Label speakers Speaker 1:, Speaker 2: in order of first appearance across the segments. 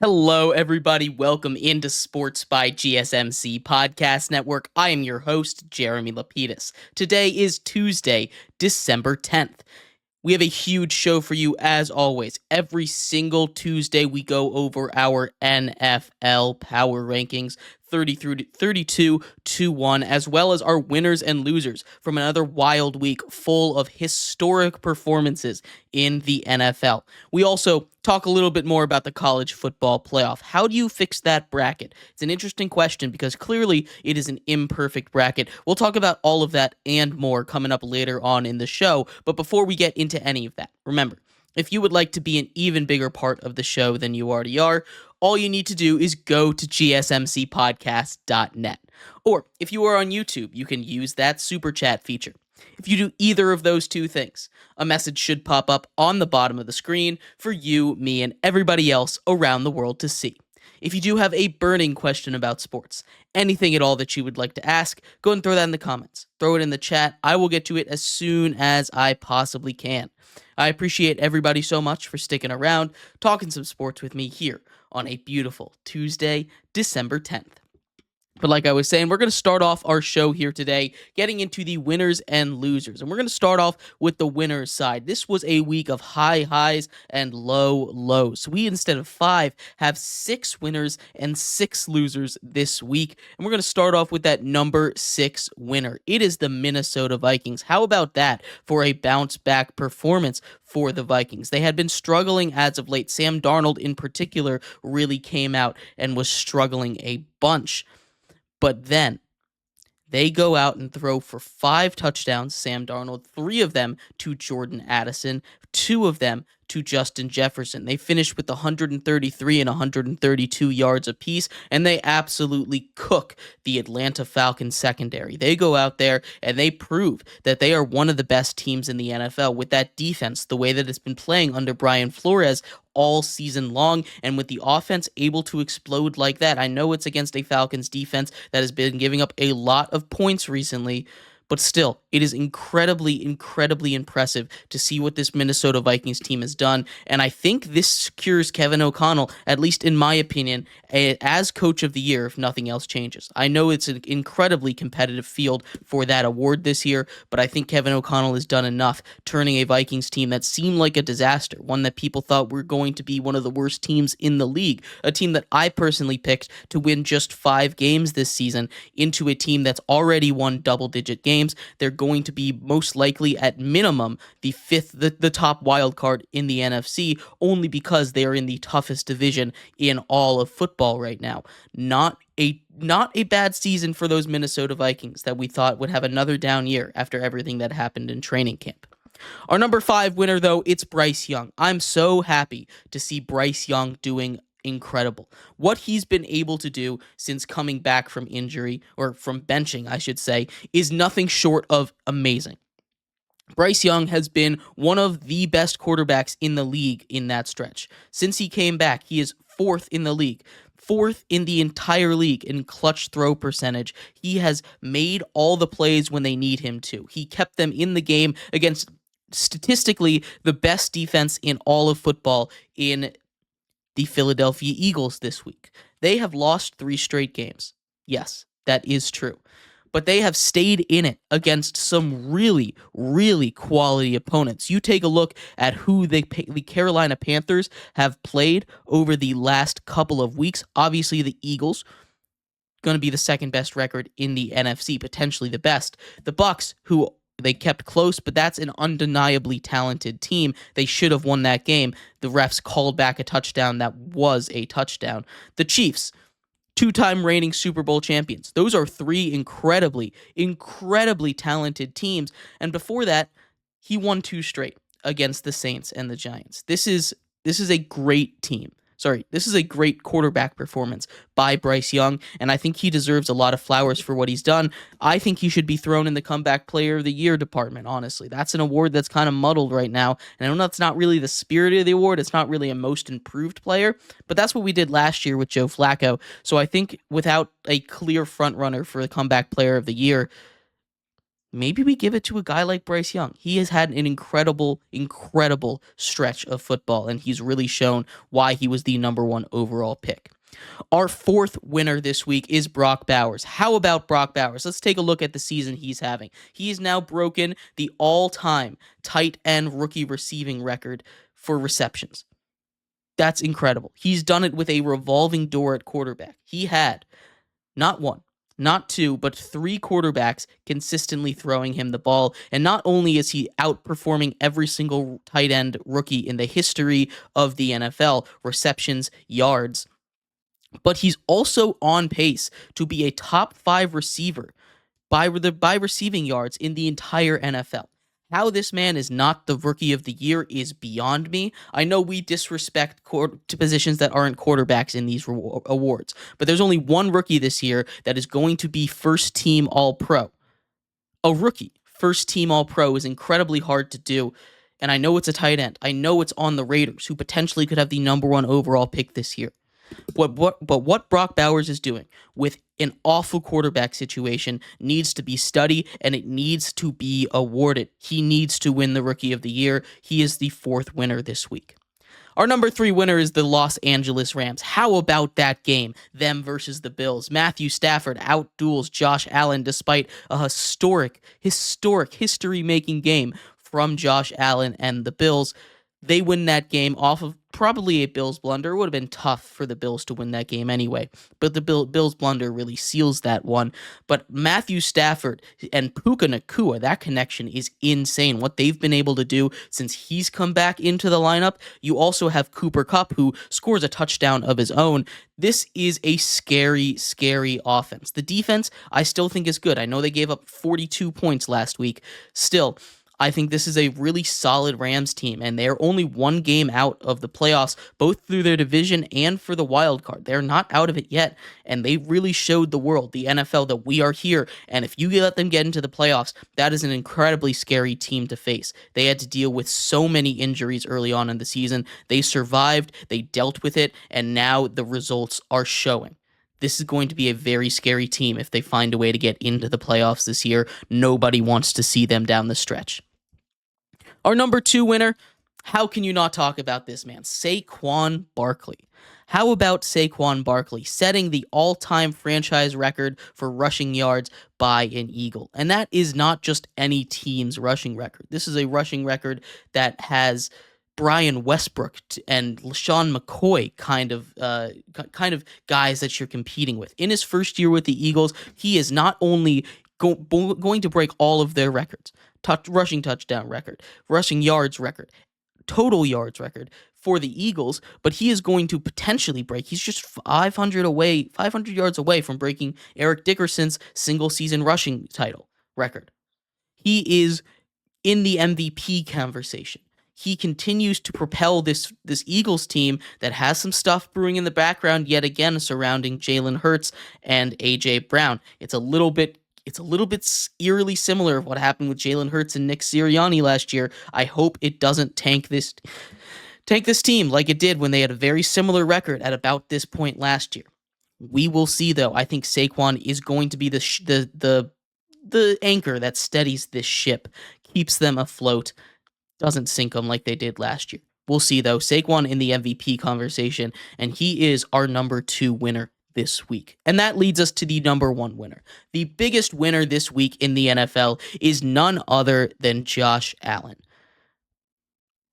Speaker 1: Hello, everybody. Welcome into Sports by GSMC Podcast Network. I am your host, Jeremy Lapidus. Today is Tuesday, December 10th. We have a huge show for you as always. Every single Tuesday, we go over our NFL power rankings, 30 through 32 to 1, as well as our winners and losers from another wild week full of historic performances in the NFL. We also talk a little bit more about the college football playoff. How do you fix that bracket? It's an interesting question because clearly it is an imperfect bracket. We'll talk about all of that and more coming up later on in the show. But before we get into any of that, remember, if you would like to be an even bigger part of the show than you already are, all you need to do is go to gsmcpodcast.net. Or if you are on YouTube, you can use that super chat feature. If you do either of those two things, a message should pop up on the bottom of the screen for you, me, and everybody else around the world to see. If you do have a burning question about sports, anything at all that you would like to ask, go and throw that in the comments. Throw it in the chat. I will get to it as soon as I possibly can. I appreciate everybody so much for sticking around, talking some sports with me here on a beautiful Tuesday, December 10th. But like I was saying, we're going to start off our show here today getting into the winners and losers. And we're going to start off with the winners side. This was a week of high highs and low lows. So we, instead of 5, have 6 winners and 6 losers this week. And we're going to start off with that number 6 winner. It is the Minnesota Vikings. How about that for a bounce back performance for the Vikings? They had been struggling as of late. Sam Darnold in particular really came out and was struggling a bunch. But then they go out and throw for 5 touchdowns, Sam Darnold, 3 of them to Jordan Addison, 2 of them to Justin Jefferson. They finished with 133 and 132 yards apiece, and they absolutely cook the Atlanta Falcons secondary. They go out there and they prove that they are one of the best teams in the NFL with that defense, the way that it's been playing under Brian Flores all season long, and with the offense able to explode like that. I know it's against a Falcons defense that has been giving up a lot of points recently, but still, it is incredibly, incredibly impressive to see what this Minnesota Vikings team has done. And I think this secures Kevin O'Connell, at least in my opinion, as coach of the year if nothing else changes. I know it's an incredibly competitive field for that award this year, but I think Kevin O'Connell has done enough, turning a Vikings team that seemed like a disaster, one that people thought were going to be one of the worst teams in the league, a team that I personally picked to win just 5 games this season, into a team that's already won double-digit games. They're going to be most likely at minimum the top wild card in the NFC, only because they are in the toughest division in all of football right now. Not a bad season for those Minnesota Vikings that we thought would have another down year after everything that happened in training camp. Our number 5 winner, though, it's Bryce Young. I'm so happy to see Bryce Young doing incredible. What he's been able to do since coming back from injury, or from benching, I should say, is nothing short of amazing. Bryce Young has been one of the best quarterbacks in the league in that stretch. Since he came back, he is 4th in the league. 4th in the entire league in clutch throw percentage. He has made all the plays when they need him to. He kept them in the game against statistically the best defense in all of football in the Philadelphia Eagles this week. They have lost 3 straight games. Yes, that is true. But they have stayed in it against some really, really quality opponents. You take a look at who the Carolina Panthers have played over the last couple of weeks. Obviously, the Eagles, going to be the second best record in the NFC, potentially the best. The Bucs, who they kept close, but that's an undeniably talented team. They should have won that game. The refs called back a touchdown that was a touchdown. The Chiefs, 2-time reigning Super Bowl champions. Those are 3 incredibly, incredibly talented teams. And before that, he won 2 straight against the Saints and the Giants. This is a great team. This is a great quarterback performance by Bryce Young, and I think he deserves a lot of flowers for what he's done. I think he should be thrown in the Comeback Player of the Year department, honestly. That's an award that's kind of muddled right now, and I know that's not really the spirit of the award. It's not really a most improved player, but that's what we did last year with Joe Flacco. So I think without a clear frontrunner for the Comeback Player of the Year, maybe we give it to a guy like Bryce Young. He has had an incredible stretch of football, and he's really shown why he was the number one overall pick. Our fourth winner this week is Brock Bowers. How about Brock Bowers? Let's take a look at the season he's having. He has now broken the all-time tight end rookie receiving record for receptions. That's incredible. He's done it with a revolving door at quarterback. He had not one, not two, but three quarterbacks consistently throwing him the ball. And not only is he outperforming every single tight end rookie in the history of the NFL, receptions, yards, but he's also on pace to be a top 5 receiver by receiving yards in the entire NFL. How this man is not the rookie of the year is beyond me. I know we disrespect to positions that aren't quarterbacks in these awards, but there's only one rookie this year that is going to be first team All-Pro. A rookie first team All-Pro is incredibly hard to do, and I know it's a tight end. I know it's on the Raiders, who potentially could have the number one overall pick this year. But what Brock Bowers is doing with an awful quarterback situation needs to be studied, and it needs to be awarded. He needs to win the Rookie of the Year. He is the fourth winner this week. Our number 3 winner is the Los Angeles Rams. How about that game? Them versus the Bills. Matthew Stafford outduels Josh Allen despite a historic history-making game from Josh Allen and the Bills. They win that game off of probably a Bills blunder. It would have been tough for the Bills to win that game anyway, but the Bills blunder really seals that one. But Matthew Stafford and Puka Nacua, that connection is insane. What they've been able to do since he's come back into the lineup. You also have Cooper Kupp, who scores a touchdown of his own. This is a scary offense. The defense, I still think, is good. I know they gave up 42 points last week. Still, I think this is a really solid Rams team, and they're only one game out of the playoffs, both through their division and for the wild card. They're not out of it yet, and they really showed the world, the NFL, that we are here, and if you let them get into the playoffs, that is an incredibly scary team to face. They had to deal with so many injuries early on in the season. They survived, they dealt with it, and now the results are showing. This is going to be a very scary team if they find a way to get into the playoffs this year. Nobody wants to see them down the stretch. Our number 2 winner, how can you not talk about this man? Saquon Barkley. How about Saquon Barkley setting the all-time franchise record for rushing yards by an Eagle? And that is not just any team's rushing record. This is a rushing record that has Brian Westbrook and LaShawn McCoy kind of guys that you're competing with. In his first year with the Eagles, he is not only going to break all of their records. Rushing touchdown record, rushing yards record, total yards record for the Eagles, but he is going to potentially break. He's just 500 yards away from breaking Eric Dickerson's single season rushing title record. He is in the MVP conversation. He continues to propel this Eagles team that has some stuff brewing in the background yet again surrounding Jalen Hurts and A.J. Brown. It's a little bit eerily similar of what happened with Jalen Hurts and Nick Sirianni last year. I hope it doesn't tank this team like it did when they had a very similar record at about this point last year. We will see, though. I think Saquon is going to be the anchor that steadies this ship, keeps them afloat, doesn't sink them like they did last year. We'll see, though. Saquon in the MVP conversation, and he is our number 2 winner this week. And that leads us to the number 1 winner. The biggest winner this week in the NFL is none other than Josh Allen.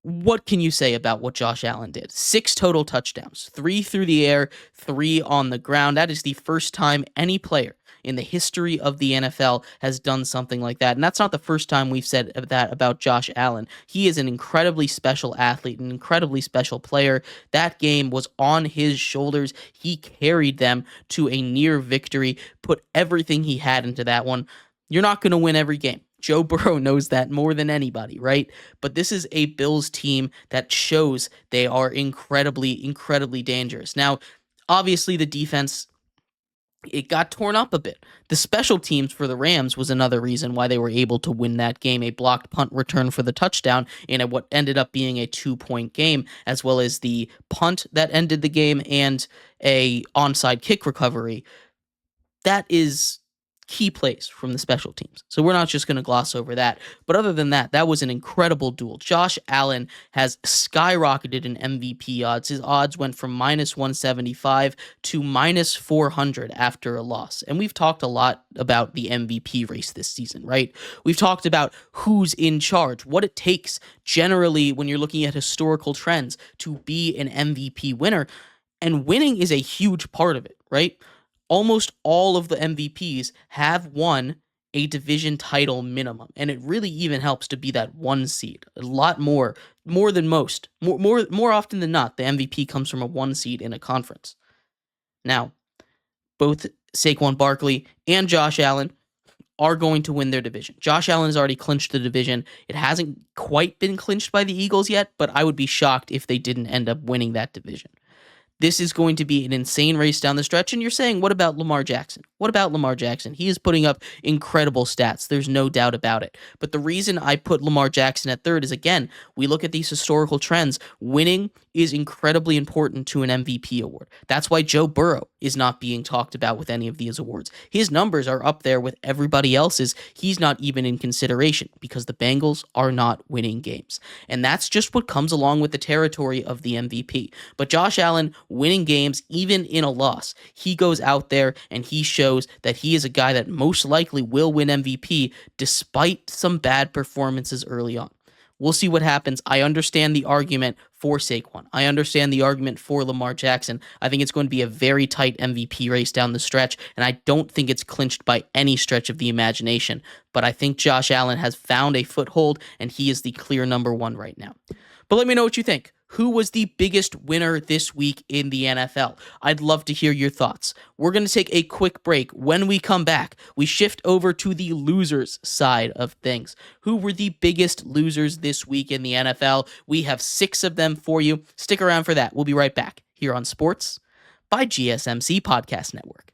Speaker 1: What can you say about what Josh Allen did? 6 total touchdowns, 3 through the air, 3 on the ground. That is the first time any player in the history of the NFL has done something like that. And that's not the first time we've said that about Josh Allen. He is an incredibly special athlete, an incredibly special player. That game was on his shoulders. He carried them to a near victory, put everything he had into that one. You're not going to win every game. Joe Burrow knows that more than anybody, right? But this is a Bills team that shows they are incredibly dangerous. Now, obviously the defense, it got torn up a bit. The special teams for the Rams was another reason why they were able to win that game. A blocked punt return for the touchdown in what ended up being a 2-point game, as well as the punt that ended the game and a onside kick recovery. That is key plays from the special teams. So we're not just going to gloss over that. But other than that, that was an incredible duel. Josh Allen has skyrocketed in MVP odds. His odds went from -175 to -400 after a loss. And we've talked a lot about the MVP race this season, right? We've talked about who's in charge, what it takes generally when you're looking at historical trends to be an MVP winner. And winning is a huge part of it, right? Almost all of the MVPs have won a division title minimum, and it really even helps to be that one seed. A lot more than most. More often than not, the MVP comes from a one seed in a conference. Now, both Saquon Barkley and Josh Allen are going to win their division. Josh Allen has already clinched the division. It hasn't quite been clinched by the Eagles yet, but I would be shocked if they didn't end up winning that division. This is going to be an insane race down the stretch. And you're saying, what about Lamar Jackson? What about Lamar Jackson? He is putting up incredible stats. There's no doubt about it. But the reason I put Lamar Jackson at third is, again, we look at these historical trends. Winning is incredibly important to an MVP award. That's why Joe Burrow is not being talked about with any of these awards. His numbers are up there with everybody else's. He's not even in consideration because the Bengals are not winning games. And that's just what comes along with the territory of the MVP. But Josh Allen winning games, even in a loss, he goes out there and he shows that he is a guy that most likely will win MVP despite some bad performances early on. We'll see what happens. I understand the argument for Saquon. I understand the argument for Lamar Jackson. I think it's going to be a very tight MVP race down the stretch, and I don't think it's clinched by any stretch of the imagination. But I think Josh Allen has found a foothold, and he is the clear number one right now. But let me know what you think. Who was the biggest winner this week in the NFL? I'd love to hear your thoughts. We're going to take a quick break. When we come back, we shift over to the losers side of things. Who were the biggest losers this week in the NFL? We have 6 of them for you. Stick around for that. We'll be right back here on Sports by GSMC Podcast Network.